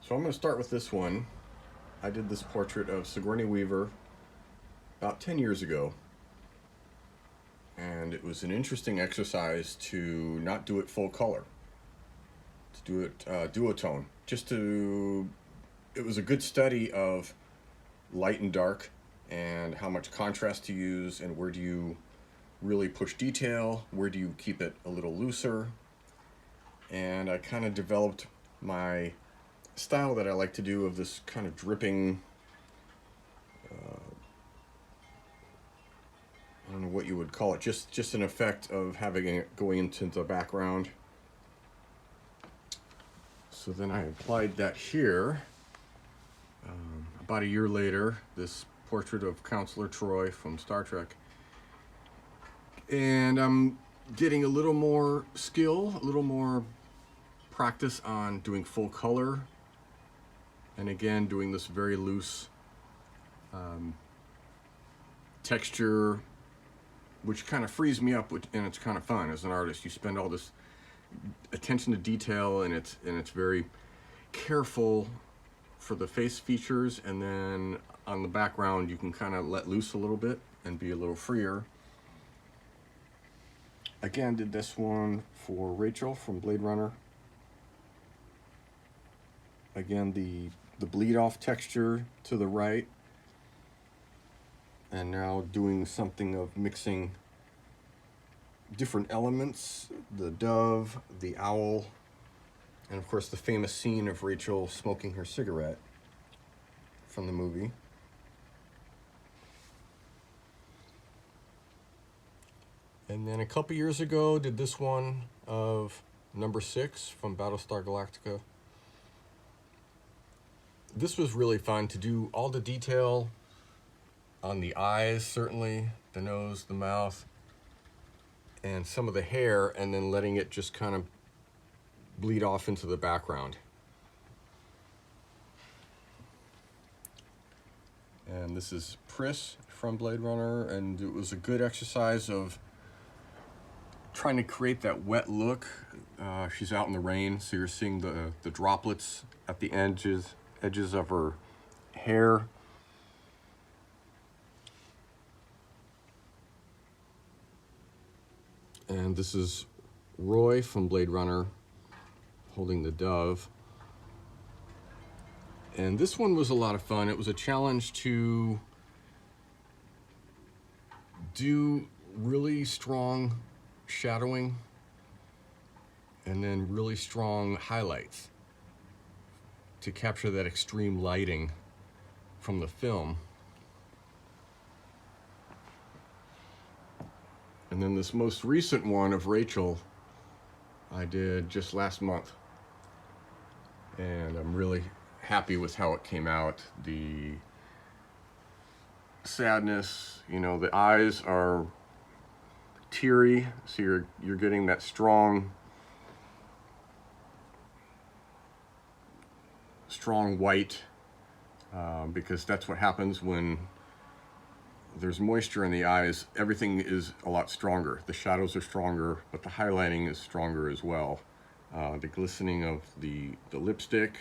So I'm going to start with this one. I did this portrait of Sigourney Weaver about 10 years ago. And it was an interesting exercise to not do it full color, to do it duotone. It was a good study of light and dark and how much contrast to use and where do you really push detail, where do you keep it a little looser. And I kind of developed my style that I like to do of this kind of dripping, I don't know what you would call it, just an effect of having it going into the background. So then I applied that here. About a year later, this portrait of Counselor Troi from Star Trek. And I'm getting a little more skill, a little more practice on doing full color. And again, doing this very loose texture, which kind of frees me up, and it's kind of fun as an artist. You spend all this attention to detail, and it's very careful for the face features, and then on the background you can kind of let loose a little bit and be a little freer. Again, did this one for Rachel from Blade Runner. Again, the bleed off texture to the right, and now doing something of mixing different elements, the dove, the owl, and of course the famous scene of Rachel smoking her cigarette from the movie. And then a couple years ago did this one of Number 6 from Battlestar Galactica. This was really fun to do all the detail on the eyes, certainly, the nose, the mouth, and some of the hair, and then letting it just kind of bleed off into the background. And this is Pris from Blade Runner, and it was a good exercise of trying to create that wet look. She's out in the rain, so you're seeing the droplets at the edges of her hair. And this is Roy from Blade Runner holding the dove. And this one was a lot of fun. It was a challenge to do really strong shadowing and then really strong highlights to capture that extreme lighting from the film. And then this most recent one of Rachel I did just last month, and I'm really happy with how it came out. The sadness, the eyes are teary, so you're getting that strong white, because that's what happens when there's moisture in the eyes. Everything is a lot stronger. The shadows are stronger, but the highlighting is stronger as well. The glistening of the lipstick,